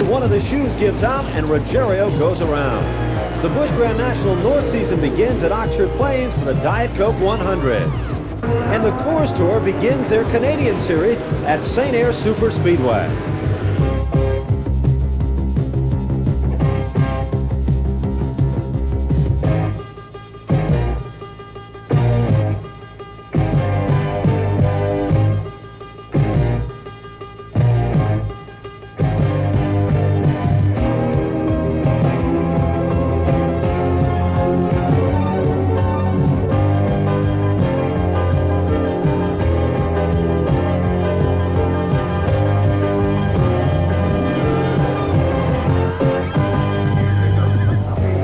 one of the shoes gives out and Ruggiero goes around. The Busch Grand National North season begins at Oxford Plains for the Diet Coke 100. And the Coors Tour begins their Canadian series at St. Air Super Speedway.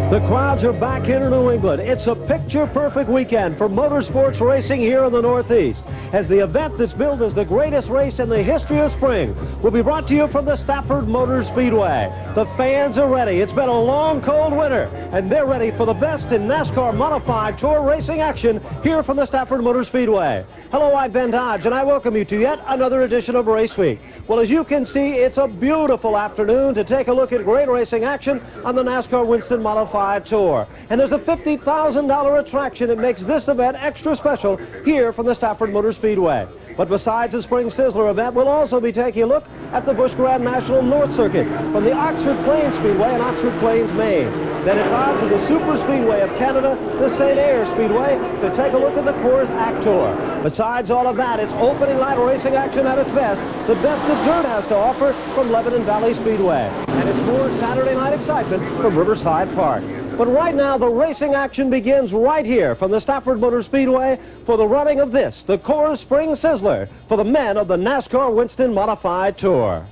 The crowds are back here in New England. It's a picture-perfect weekend for motorsports racing here in the Northeast, as the event that's billed as the greatest race in the history of spring will be brought to you from the Stafford Motor Speedway. The fans are ready. It's been a long, cold winter, and they're ready for the best in NASCAR Modified Tour racing action here from the Stafford Motor Speedway. Hello, I'm Ben Dodge, and I welcome you to yet another edition of Race Week. Well, as you can see, it's a beautiful afternoon to take a look at great racing action on the NASCAR Winston Modified Tour. And there's a $50,000 attraction that makes this event extra special here from the Stafford Motor Speedway. But besides the Spring Sizzler event, we'll also be taking a look at the Busch Grand National North Circuit from the Oxford Plains Speedway in Oxford Plains, Maine. Then it's on to the Super Speedway of Canada, the St. Air Speedway, to take a look at the Coors Act Tour. Besides all of that, it's opening night racing action at its best, the best that dirt has to offer from Lebanon Valley Speedway. And it's more Saturday night excitement from Riverside Park. But right now, the racing action begins right here from the Stafford Motor Speedway for the running of this, the Coors Spring Sizzler, for the men of the NASCAR Winston Modified Tour.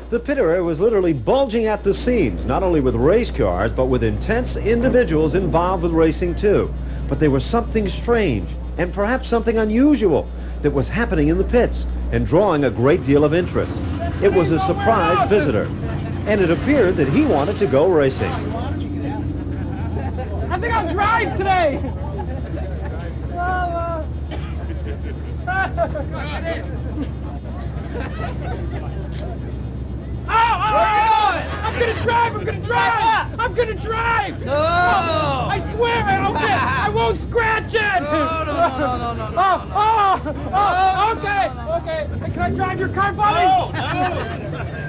The pit area was literally bulging at the seams, not only with race cars, but with intense individuals involved with racing too. But there was something strange, and perhaps something unusual, that was happening in the pits and drawing a great deal of interest. It was a surprise visitor, and it appeared that he wanted to go racing. I think I'll drive today. I'm gonna drive! I'm gonna drive! I'm gonna drive! No! I swear I won't scratch it! No. Okay. Hey, can I drive your car, buddy? No!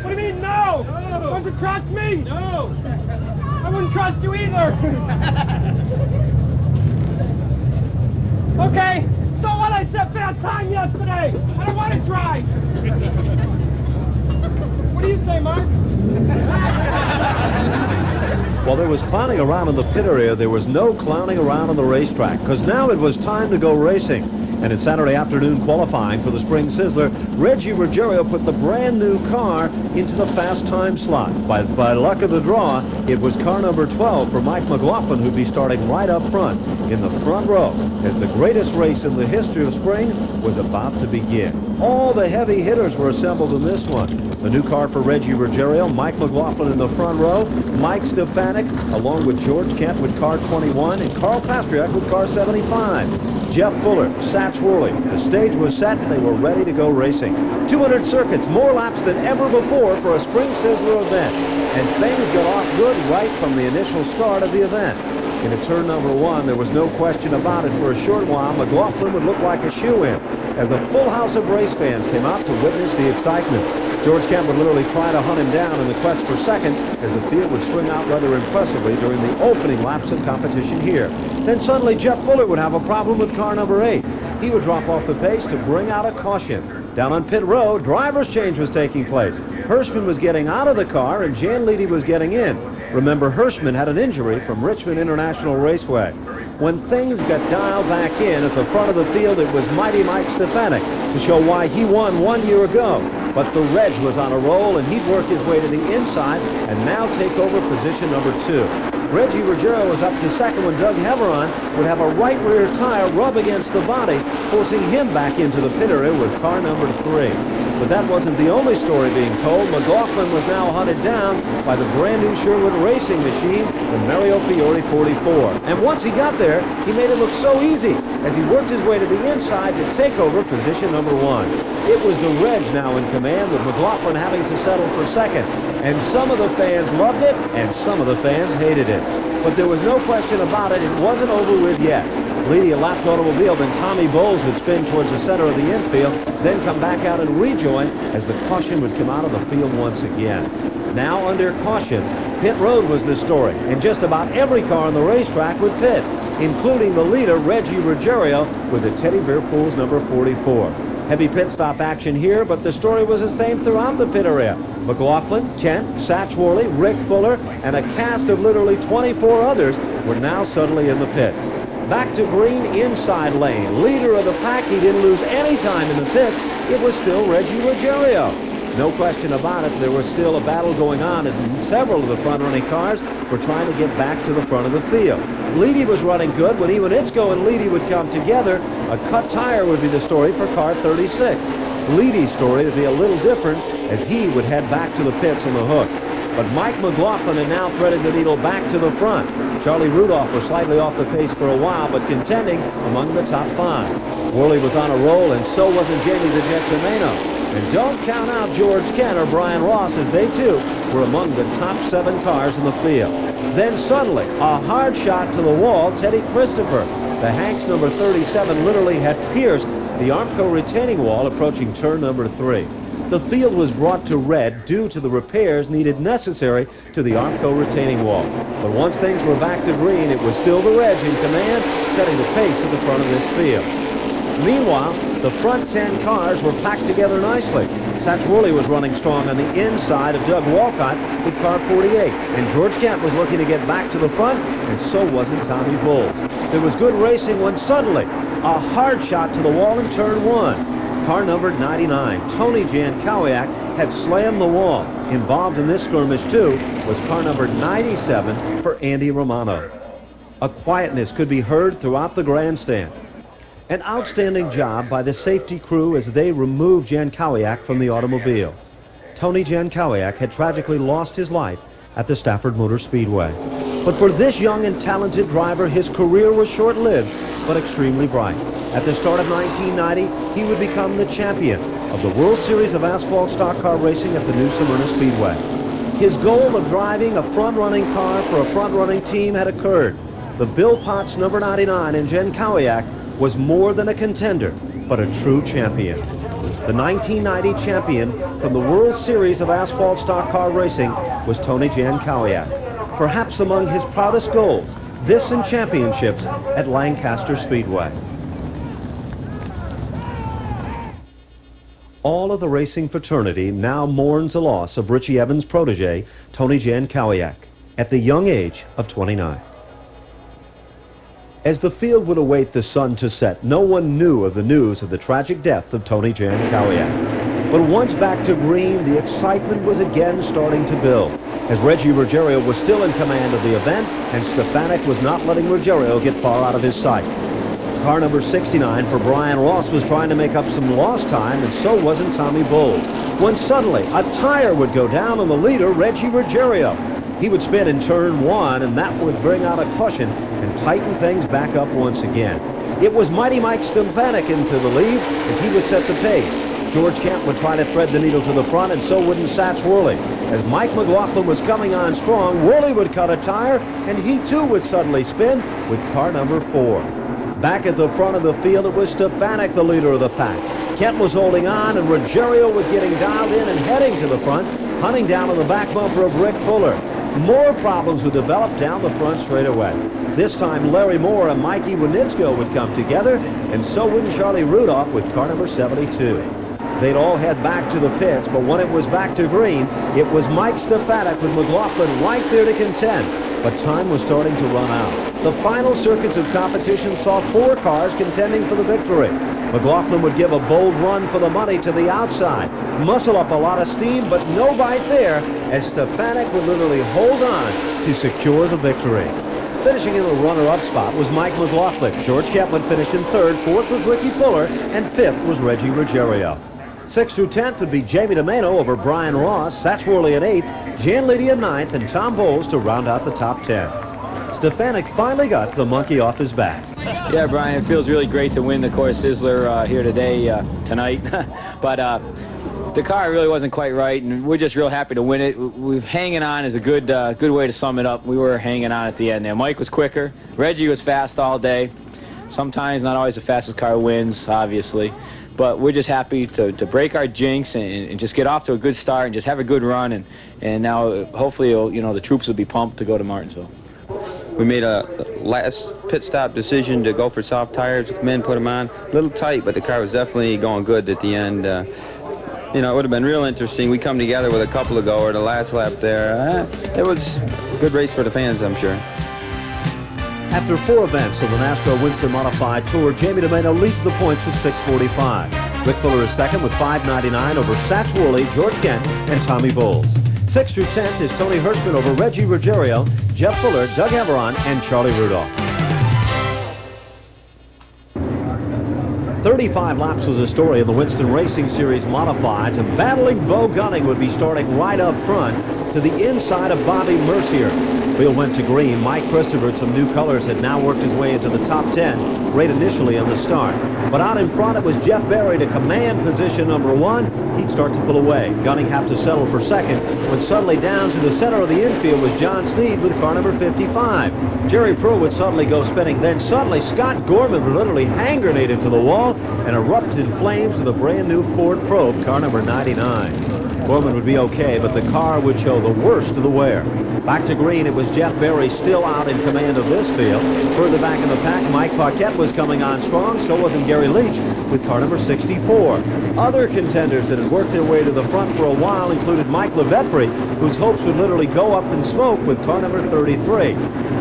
What do you mean, no? Don't you trust me? No! I wouldn't trust you either. Okay, so what? I set bad time yesterday. I don't want to drive. What do you say, Mark? While there was clowning around in the pit area, there was no clowning around on the racetrack, because now it was time to go racing. And in Saturday afternoon qualifying for the Spring Sizzler, Reggie Ruggiero put the brand new car into the fast time slot. By luck of the draw, it was car number 12 for Mike McLaughlin, who'd be starting right up front in the front row as the greatest race in the history of spring was about to begin. All the heavy hitters were assembled in this one. The new car for Reggie Ruggiero, Mike McLaughlin in the front row, Mike Stefanik along with George Kent with car 21 and Carl Pastriak with car 75. Jeff Fuller, Satch Worley. The stage was set. They were ready to go racing. 200 circuits, more laps than ever before for a Spring Sizzler event. And things got off good right from the initial start of the event. Into turn number 1, there was no question about it. For a short while, McLaughlin would look like a shoe-in as a full house of race fans came out to witness the excitement. George Kent would literally try to hunt him down in the quest for second as the field would swing out rather impressively during the opening laps of competition here. Then suddenly Jeff Fuller would have a problem with car number 8. He would drop off the pace to bring out a caution. Down on pit road, driver's change was taking place. Hirschman was getting out of the car and Jan Leedy was getting in. Remember, Hirschman had an injury from Richmond International Raceway. When things got dialed back in at the front of the field, it was mighty Mike Stefanik to show why he won 1 year ago. But the Reg was on a roll, and he'd work his way to the inside and now take over position number 2. Reggie Ruggiero was up to second when Doug Heveron would have a right rear tire rub against the body, forcing him back into the pit area with car number 3. But that wasn't the only story being told. McLaughlin was now hunted down by the brand new Sherwood racing machine, the Mario Fiore 44. And once he got there, he made it look so easy as he worked his way to the inside to take over position number 1. It was the Reg now in command, with McLaughlin having to settle for second. And some of the fans loved it, and some of the fans hated it. But there was no question about it, it wasn't over with yet. Leading a lapped automobile, then Tommy Bowles would spin towards the center of the infield, then come back out and rejoin as the caution would come out of the field once again. Now under caution, pit road was the story, and just about every car on the racetrack would pit, including the leader, Reggie Ruggiero, with the Teddy Bear Pools number 44. Heavy pit stop action here, but the story was the same throughout the pit area. McLaughlin, Kent, Satch Worley, Rick Fuller, and a cast of literally 24 others were now suddenly in the pits. Back to green, inside lane. Leader of the pack, he didn't lose any time in the pits. It was still Reggie Ruggiero. No question about it, there was still a battle going on as several of the front-running cars were trying to get back to the front of the field. Leedy was running good. When Iwanitsko and Leedy would come together, a cut tire would be the story for car 36. Leedy's story would be a little different as he would head back to the pits on the hook. But Mike McLaughlin had now threaded the needle back to the front. Charlie Rudolph was slightly off the pace for a while, but contending among the top 5. Worley was on a roll, and so wasn't Jamie the Jet Germano. And don't count out George Kent or Brian Ross, as they too were among the top 7 cars in the field. Then suddenly, a hard shot to the wall, Teddy Christopher. The Hanks number 37 literally had pierced the Armco retaining wall approaching turn number 3. The field was brought to red due to the repairs necessary to the Armco retaining wall. But once things were back to green, it was still the Reg in command, setting the pace at the front of this field. Meanwhile, the front 10 cars were packed together nicely. Satch Worley was running strong on the inside of Doug Walcott with car 48. And George Kent was looking to get back to the front, and so wasn't Tommy Bowles. There was good racing when suddenly a hard shot to the wall in turn 1. Car number 99, Tony Jankowiak, had slammed the wall. Involved in this skirmish, too, was car number 97 for Andy Romano. A quietness could be heard throughout the grandstand. An outstanding job by the safety crew as they removed Jankowiak from the automobile. Tony Jankowiak had tragically lost his life at the Stafford Motor Speedway. But for this young and talented driver, his career was short-lived, but extremely bright. At the start of 1990, he would become the champion of the World Series of Asphalt Stock Car Racing at the new Smyrna Speedway. His goal of driving a front-running car for a front-running team had occurred. The Bill Potts number 99 in Jankowiak was more than a contender, but a true champion. The 1990 champion from the World Series of Asphalt Stock Car Racing was Tony Jankowiak. Perhaps among his proudest goals, this and championships at Lancaster Speedway. All of the racing fraternity now mourns the loss of Richie Evans' protege, Tony Jankowiak, at the young age of 29. As the field would await the sun to set, no one knew of the news of the tragic death of Tony Jankowiak. But once back to green, the excitement was again starting to build, as Reggie Ruggiero was still in command of the event, and Stefanik was not letting Ruggiero get far out of his sight. Car number 69 for Brian Ross was trying to make up some lost time, and so wasn't Tommy Bowles, when suddenly a tire would go down on the leader, Reggie Ruggiero. He would spin in turn 1, and that would bring out a caution and tighten things back up once again. It was Mighty Mike Stefanik into the lead as he would set the pace. George Kent would try to thread the needle to the front, and so wouldn't Satch Worley. As Mike McLaughlin was coming on strong, Worley would cut a tire, and he too would suddenly spin with car number 4. Back at the front of the field, it was Stefanik, the leader of the pack. Kent was holding on, and Ruggiero was getting dialed in and heading to the front, hunting down on the back bumper of Rick Fuller. More problems would develop down the front straightaway. This time, Larry Moore and Mikey Winitsko would come together, and so wouldn't Charlie Rudolph with car number 72. They'd all head back to the pits, but when it was back to green, it was Mike Stefanik with McLaughlin right there to contend. But time was starting to run out. The final circuits of competition saw 4 cars contending for the victory. McLaughlin would give a bold run for the money to the outside, muscle up a lot of steam, but no bite there, as Stefanik would literally hold on to secure the victory. Finishing in the runner-up spot was Mike McLaughlin. George Kent would finish in 3rd, 4th was Ricky Fuller, and 5th was Reggie Ruggiero. 6th through 10th would be Jamie DeMano over Brian Ross, Satch Worley in 8th, Jan Leedy in 9th, and Tom Bowles to round out the top 10. Stefanik finally got the monkey off his back. Yeah, Brian, it feels really great to win the course Sizzler here today, tonight. But the car really wasn't quite right, and we're just real happy to win it. We've hanging on is a good way to sum it up. We were hanging on at the end there. Mike was quicker. Reggie was fast all day. Sometimes not always the fastest car wins, obviously. But we're just happy to break our jinx and just get off to a good start and just have a good run. And now hopefully, the troops will be pumped to go to Martinsville. We made a last pit stop decision to go for soft tires, come in, put them on. A little tight, but the car was definitely going good at the end. It would have been real interesting. We come together with a couple to go, or the last lap there. It was a good race for the fans, I'm sure. After 4 events of the NASCAR Winston Modified Tour, Jamie DeMano leads the points with 645. Rick Fuller is second with 599 over Satch Worley, George Kent, and Tommy Bowles. 6th through 10th is Tony Hirschman over Reggie Ruggiero, Jeff Fuller, Doug Everon, and Charlie Rudolph. 35 laps was the story of the Winston Racing Series Modifieds, and battling Bo Gunning would be starting right up front to the inside of Bobby Mercier. Field went to green. Mike Christopher, some new colors, had now worked his way into the top 10, right initially on the start. But out in front, it was Jeff Berry to command position number 1. He'd start to pull away. Gunning have to settle for second, when suddenly down to the center of the infield was John Sneed with car number 55. Jerry Pruitt would suddenly go spinning. Then suddenly Scott Gorman would literally hand grenade into the wall and erupt in flames with a brand new Ford Probe, car number 99. Gorman would be okay, but the car would show the worst of the wear. Back to green, it was Jeff Berry still out in command of this field. Further back in the pack, Mike Paquette was coming on strong, so wasn't Gary Leach with car number 64. Other contenders that had worked their way to the front for a while included Mike LeVetri, whose hopes would literally go up in smoke with car number 33.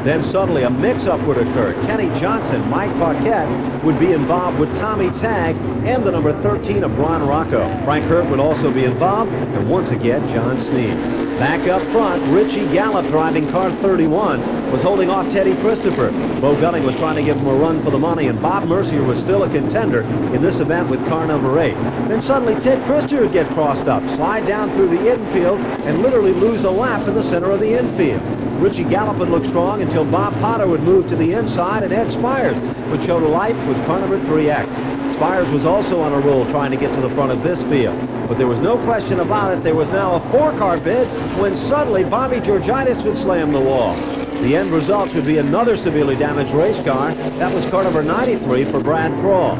Then suddenly a mix-up would occur. Kenny Johnson, Mike Paquette would be involved with Tommy Tagg and the number 13 of Ron Rocco. Frank Hurt would also be involved, and once again, John Sneed. Back up front, Richie Gallup, driving car 31, was holding off Teddy Christopher. Bo Gunning was trying to give him a run for the money, and Bob Mercier was still a contender in this event with car number 8. Then suddenly Ted Christopher would get crossed up, slide down through the infield, and literally lose a lap in the center of the infield. Richie Gallup would look strong until Bob Potter would move to the inside, and Ed Spires would show to life with car number 3X. Spires was also on a roll trying to get to the front of this field. But there was no question about it. There was now a 4-car bid when suddenly Bobby Georgitis would slam the wall. The end result would be another severely damaged race car. That was car number 93 for Brad Thrall.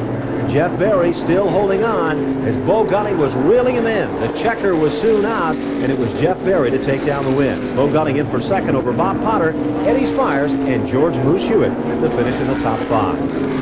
Jeff Berry still holding on as Bo Gunning was reeling him in. The checker was soon out, and it was Jeff Berry to take down the win. Bo Gunning in for second over Bob Potter, Eddie Spires, and George Moose Hewitt to finish in the top 5.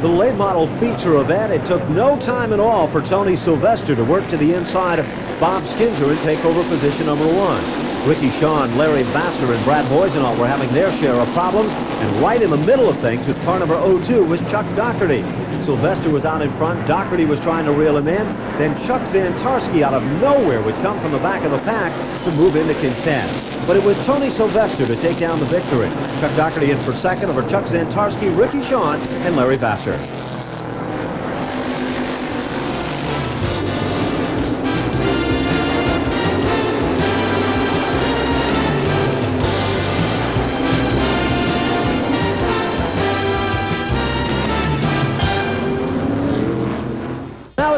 The late model feature event, it took no time at all for Tony Sylvester to work to the inside of Bob Skinzer and take over position number 1. Ricky Shawn, Larry Vassar, and Brad Boisenau were having their share of problems, and right in the middle of things with car number 02 was Chuck Doherty. Sylvester was out in front. Doherty was trying to reel him in. Then Chuck Zantarski out of nowhere would come from the back of the pack to move in to contend. But it was Tony Sylvester to take down the victory. Chuck Doherty in for second over Chuck Zantarski, Ricky Shawn, and Larry Vassar.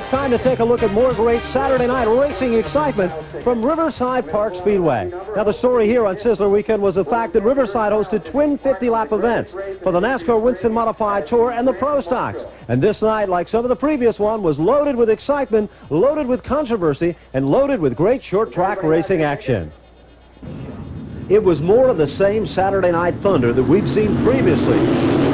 Time to take a look at more great Saturday night racing excitement from Riverside Park Speedway. Now, the story here on Sizzler Weekend was the fact that Riverside hosted twin 50-lap events for the NASCAR Winston Modified Tour and the Pro Stocks. And this night, like some of the previous one, was loaded with excitement, loaded with controversy, and loaded with great short-track racing action. It was more of the same Saturday Night Thunder that we've seen previously.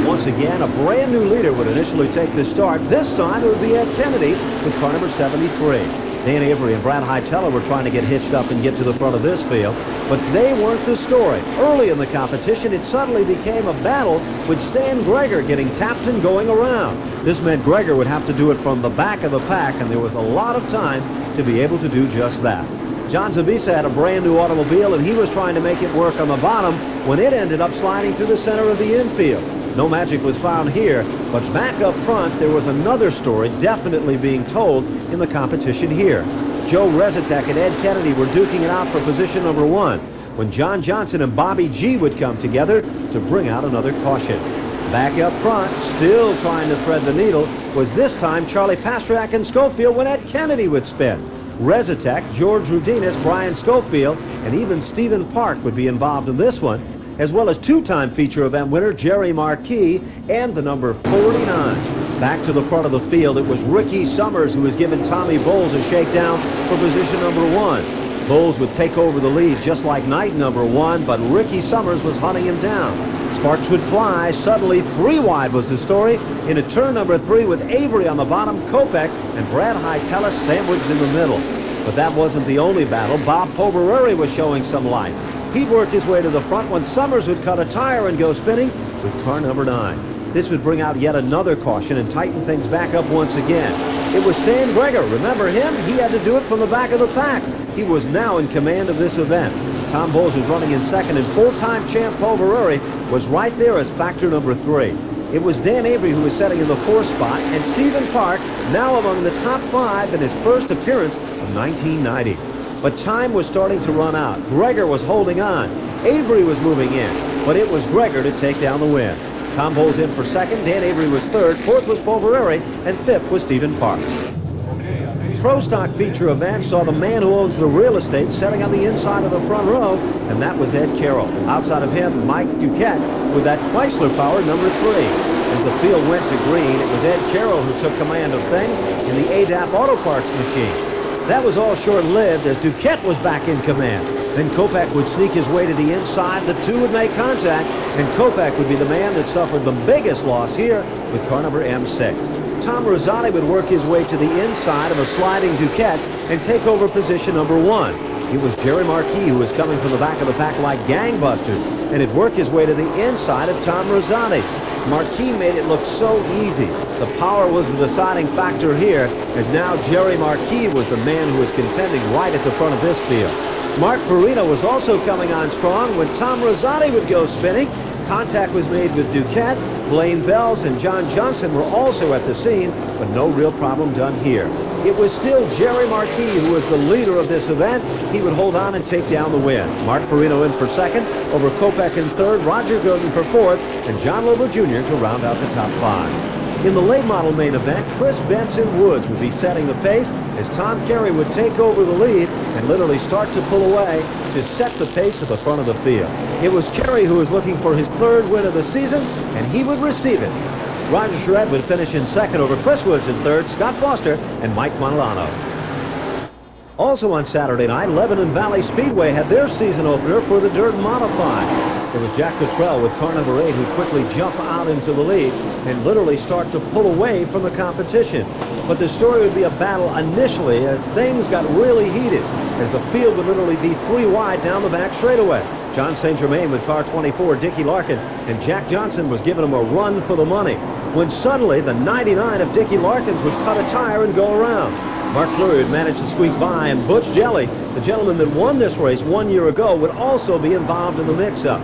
Once again, a brand new leader would initially take the start. This time it would be Ed Kennedy with car number 73. Dan Avery and Brad Hightower were trying to get hitched up and get to the front of this field, but they weren't the story. Early in the competition, it suddenly became a battle with Stan Greger getting tapped and going around. This meant Greger would have to do it from the back of the pack, and there was a lot of time to be able to do just that. John Zavisa had a brand new automobile, and he was trying to make it work on the bottom when it ended up sliding through the center of the infield. No magic was found here, but back up front, there was another story definitely being told in the competition here. Joe Rezitek and Ed Kennedy were duking it out for position number 1 when John Johnson and Bobby G would come together to bring out another caution. Back up front, still trying to thread the needle, was this time Charlie Pasternak and Schofield when Ed Kennedy would spin. Rezitek, George Rudinis, Brian Schofield, and even Stephen Park would be involved in this one, as well as two-time feature event winner Jerry Marquis and the number 49. Back to the front of the field, it was Ricky Summers who was giving Tommy Bowles a shakedown for position number 1. Bowles would take over the lead just like night number 1, but Ricky Summers was hunting him down. Sparks would fly. Suddenly, 3 wide was the story. In a turn number 3 with Avery on the bottom, Kopech and Brad Hightalis sandwiched in the middle. But that wasn't the only battle. Bob Povereri was showing some life. He'd work his way to the front when Summers would cut a tire and go spinning with car number 9. This would bring out yet another caution and tighten things back up once again. It was Stan Greger. Remember him? He had to do it from the back of the pack. He was now in command of this event. Tom Bowles was running in second, and four-time champ Povereri was right there as factor number 3. It was Dan Avery who was setting in the 4th spot, and Stephen Park now among the top 5 in his first appearance of 1990. But time was starting to run out. Greger was holding on. Avery was moving in, but it was Greger to take down the win. Tom Bowles in for second, Dan Avery was third, 4th was Povereri, and 5th was Stephen Park. Pro Stock feature event saw the man who owns the real estate setting on the inside of the front row, and that was Ed Carroll. Outside of him, Mike Duquette with that Chrysler Power number 3. As the field went to green, it was Ed Carroll who took command of things in the ADAP Auto Parts machine. That was all short-lived as Duquette was back in command. Then Kopech would sneak his way to the inside. The two would make contact, and Kopech would be the man that suffered the biggest loss here with car number M6. Tom Rosati would work his way to the inside of a sliding Duquette and take over position number 1. It was Jerry Marquis who was coming from the back of the pack like gangbusters, and had worked his way to the inside of Tom Rosati. Marquis made it look so easy. The power was the deciding factor here, as now Jerry Marquis was the man who was contending right at the front of this field. Mark Farina was also coming on strong when Tom Rosati would go spinning. Contact was made with Duquette. Blaine Bells and John Johnson were also at the scene, but no real problem done here. It was still Jerry Marquis who was the leader of this event. He would hold on and take down the win. Mark Farino in for second, over Kopech in third, Roger Godin for fourth, and John Lober Jr. to round out the top 5. In the late model main event, Chris Benson Woods would be setting the pace as Tom Carey would take over the lead and literally start to pull away to set the pace at the front of the field. It was Carey who was looking for his 3rd win of the season, and he would receive it. Roger Charette would finish in second over Chris Woods in third, Scott Foster, and Mike Montalano. Also on Saturday night, Lebanon Valley Speedway had their season opener for the Dirt Modified. It was Jack Cottrell with car number 8 who quickly jumped out into the lead and literally start to pull away from the competition. But the story would be a battle initially as things got really heated, as the field would literally be 3 wide down the back straightaway. John St. Germain with car 24, Dickie Larkin, and Jack Johnson was giving him a run for the money, when suddenly the 99 of Dickie Larkins would cut a tire and go around. Mark Fleury had managed to squeak by, and Butch Jelly, the gentleman that won this race 1 year ago, would also be involved in the mix-up.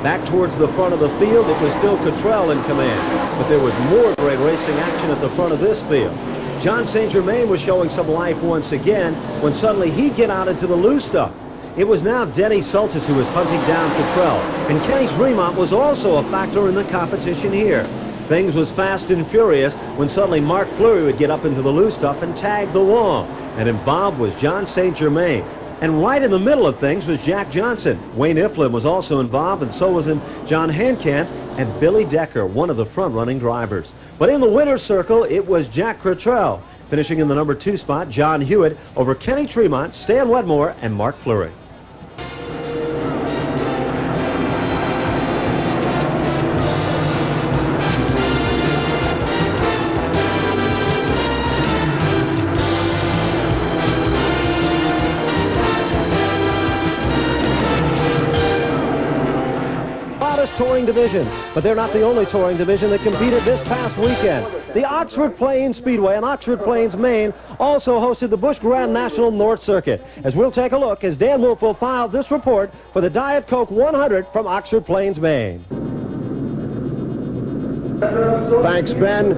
Back towards the front of the field, it was still Cottrell in command, but there was more great racing action at the front of this field. John St. Germain was showing some life once again when suddenly he'd get out into the loose stuff. It was now Denny Sultis who was hunting down Cottrell, and Kenny Tremont was also a factor in the competition here. Things was fast and furious when suddenly Mark Fleury would get up into the loose stuff and tag the wall, and involved was John St. Germain. And right in the middle of things was Jack Johnson. Wayne Iflin was also involved, and so was John Hankamp and Billy Decker, one of the front-running drivers. But in the winner's circle, it was Jack Cottrell. Finishing in the number 2 spot, John Hewitt over Kenny Tremont, Stan Wedmore, and Mark Fleury. Touring division, but they're not the only touring division that competed this past weekend. The Oxford Plains Speedway in Oxford Plains, Maine also hosted the Busch Grand National North Circuit. As we'll take a look as Dan Wolf will file this report for the Diet Coke 100 from Oxford Plains, Maine. Thanks, Ben.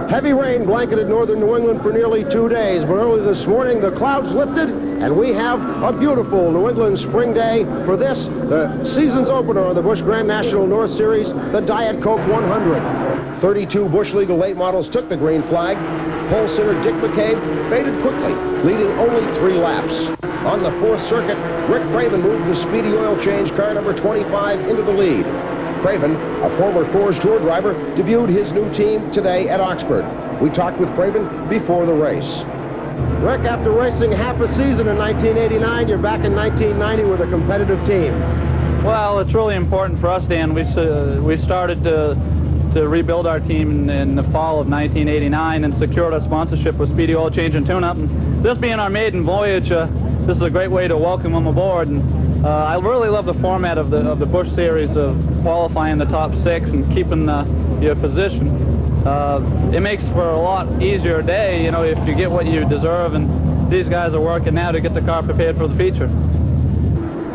Heavy rain blanketed northern New England for nearly 2 days, but early this morning the clouds lifted and we have a beautiful New England spring day for this, the season's opener of the Busch Grand National North Series, the Diet Coke 100. 32 Busch Legal late models took the green flag. Pole sitter Dick McCabe faded quickly, leading only 3 laps. On the 4th circuit, Rick Craven moved the Speedy Oil Change car number 25 into the lead. Craven, a former Coors Tour driver, debuted his new team today at Oxford. We talked with Craven before the race. Rick, after racing half a season in 1989, you're back in 1990 with a competitive team. Well, it's really important for us, Dan. We started to rebuild our team in the fall of 1989 and secured a sponsorship with Speedy Oil Change and Tune-Up. And this being our maiden voyage, this is a great way to welcome them aboard. And I really love the format of the Busch Series of qualifying the top 6 and keeping your position. It makes for a lot easier day, you know, if you get what you deserve, and these guys are working now to get the car prepared for the feature.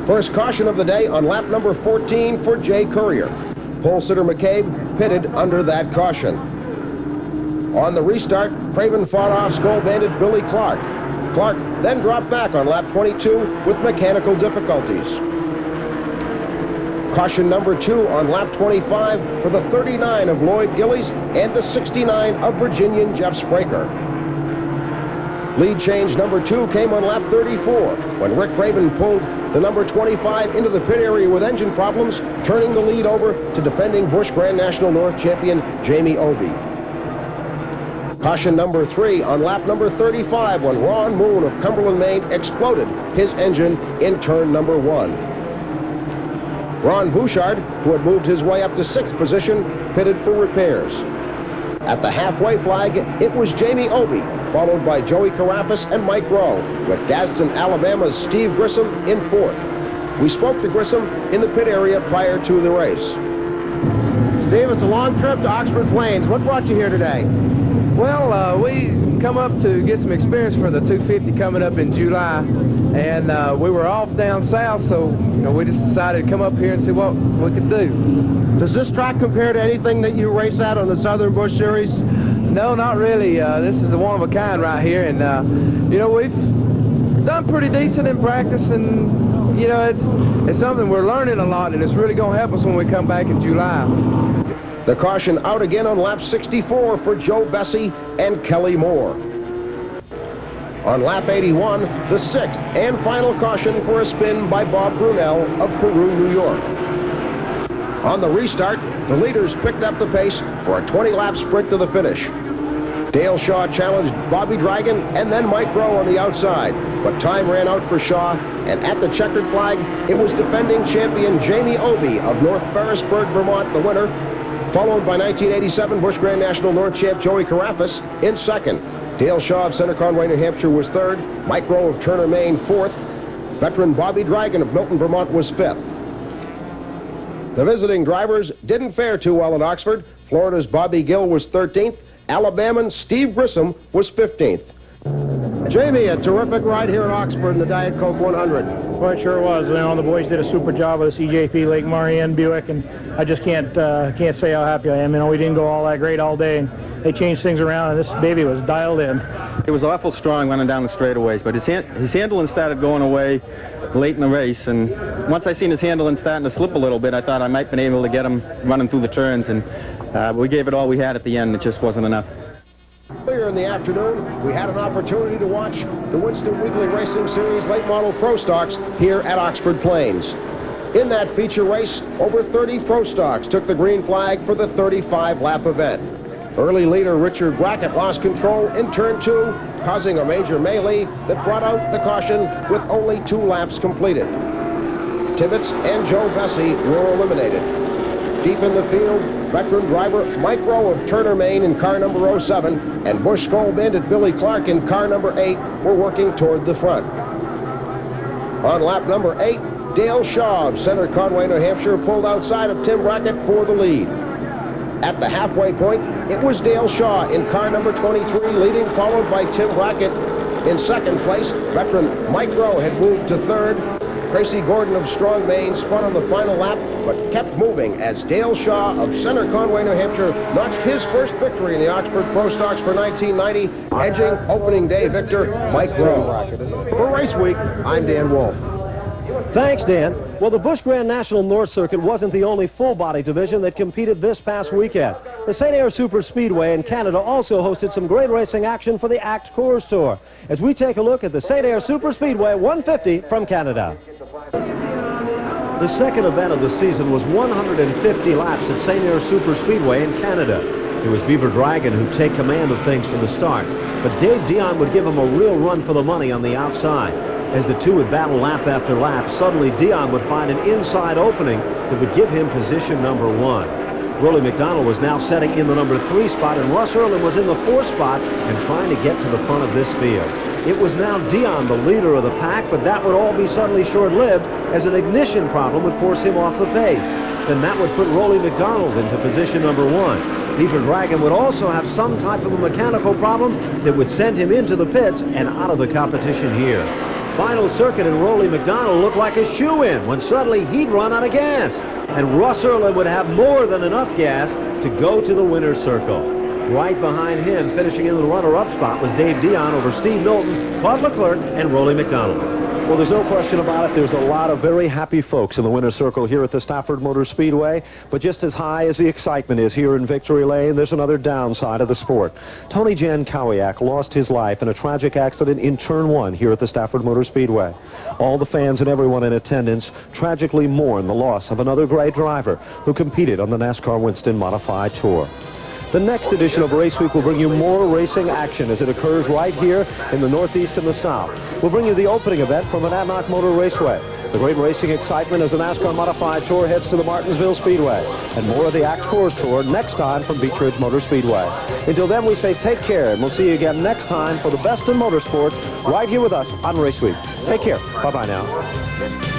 First caution of the day on lap number 14 for Jay Courier. Pole sitter McCabe pitted under that caution. On the restart, Craven fought off Skull Bandit Billy Clark. Clark then dropped back on lap 22 with mechanical difficulties. Caution number 2 on lap 25 for the 39 of Lloyd Gillies and the 69 of Virginian Jeff Spraker. Lead change number 2 came on lap 34 when Rick Craven pulled the number 25 into the pit area with engine problems, turning the lead over to defending Busch Grand National North champion Jamie Obey. Caution number 3 on lap number 35 when Ron Moon of Cumberland, Maine exploded his engine in turn number 1. Ron Bouchard, who had moved his way up to 6th position, pitted for repairs. At the halfway flag, it was Jamie Obey, followed by Joey Carafas and Mike Rowe, with Gadsden, Alabama's Steve Grissom in 4th. We spoke to Grissom in the pit area prior to the race. Steve, it's a long trip to Oxford Plains. What brought you here today? Well, we come up to get some experience for the 250 coming up in July, and we were off down south, so we just decided to come up here and see what we could do. Does this track compare to anything that you race at on the Southern Busch Series? No, not really. This is a one-of-a-kind right here, and we've done pretty decent in practice, and it's something we're learning a lot, and it's really going to help us when we come back in July. The caution out again on lap 64 for Joe Bessie and Kelly Moore. On lap 81, the 6th and final caution for a spin by Bob Brunel of Peru, New York. On the restart, the leaders picked up the pace for a 20-lap sprint to the finish. Dale Shaw challenged Bobby Dragon and then Mike Rowe on the outside, but time ran out for Shaw, and at the checkered flag, it was defending champion Jamie Obey of North Ferrisburg, Vermont, the winner, followed by 1987 Busch Grand National North champ Joey Carafas in 2nd. Dale Shaw of Center Conway, New Hampshire was 3rd. Mike Rowe of Turner, Maine, 4th. Veteran Bobby Dragon of Milton, Vermont was 5th. The visiting drivers didn't fare too well in Oxford. Florida's Bobby Gill was 13th. Alabaman Steve Grissom was 15th. Jamie, a terrific ride here at Oxford in the Diet Coke 100. Well, it sure was. The boys did a super job with the CJP, Lake Murray, and Buick, and I just can't say how happy I am. We didn't go all that great all day, and they changed things around, and this baby was dialed in. It was awful strong running down the straightaways, but his handling started going away late in the race, and once I seen his handling starting to slip a little bit, I thought I might have been able to get him running through the turns, and we gave it all we had at the end. It just wasn't enough. Earlier in the afternoon, we had an opportunity to watch the Winston Weekly Racing Series Late Model Pro Stocks here at Oxford Plains. In that feature race, over 30 Pro Stocks took the green flag for the 35-lap event. Early leader Richard Brackett lost control in turn 2, causing a major melee that brought out the caution with only 2 laps completed. Tibbetts and Joe Bessie were eliminated. Deep in the field, veteran driver Mike Rowe of Turner, Maine in car number 07 and Busch Skull Bandit Billy Clark in car number 8 were working toward the front. On lap number 8, Dale Shaw of Center Conway, New Hampshire pulled outside of Tim Brackett for the lead. At the halfway point, it was Dale Shaw in car number 23 leading, followed by Tim Brackett in 2nd place. Veteran Mike Rowe had moved to 3rd. Tracy Gordon of Strong Maine spun on the final lap, but kept moving as Dale Shaw of Center Conway, New Hampshire, notched his first victory in the Oxford Pro Stocks for 1990, edging opening day victor Mike Rowe. For Race Week, I'm Dan Wolf. Thanks, Dan. Well, the Busch Grand National North Circuit wasn't the only full-body division that competed this past weekend. The St. Air Super Speedway in Canada also hosted some great racing action for the ACT Course Tour. As we take a look at the St. Air Super Speedway 150 from Canada. The second event of the season was 150 laps at St. Air Super Speedway in Canada. It was Beaver Dragon who'd take command of things from the start, but Dave Dion would give him a real run for the money on the outside. As the two would battle lap after lap, suddenly Dion would find an inside opening that would give him position number 1. Rollie McDonald was now setting in the number 3 spot, and Russ Erlin was in the 4th spot and trying to get to the front of this field. It was now Dion, the leader of the pack, but that would all be suddenly short-lived as an ignition problem would force him off the pace. Then that would put Rollie McDonald into position number 1. Beaver Dragon would also have some type of a mechanical problem that would send him into the pits and out of the competition here. Final circuit, and Rollie McDonald looked like a shoe-in when suddenly he'd run out of gas. And Russ Erlin would have more than enough gas to go to the winner's circle. Right behind him, finishing in the runner-up spot, was Dave Dion over Steve Milton, Bud Leclerc, and Rollie McDonald. Well, there's no question about it. There's a lot of very happy folks in the winner's circle here at the Stafford Motor Speedway. But just as high as the excitement is here in Victory Lane, there's another downside of the sport. Tony Jankowiak lost his life in a tragic accident in Turn 1 here at the Stafford Motor Speedway. All the fans and everyone in attendance tragically mourn the loss of another great driver who competed on the NASCAR Winston Modified Tour. The next edition of Race Week will bring you more racing action as it occurs right here in the Northeast and the South. We'll bring you the opening event from Monadnock Motor Raceway, the great racing excitement as the NASCAR Modified Tour heads to the Martinsville Speedway, and more of the ACT Course Tour next time from Beech Ridge Motor Speedway. Until then, we say take care, and we'll see you again next time for the best in motorsports right here with us on Race Week. Take care. Bye-bye now.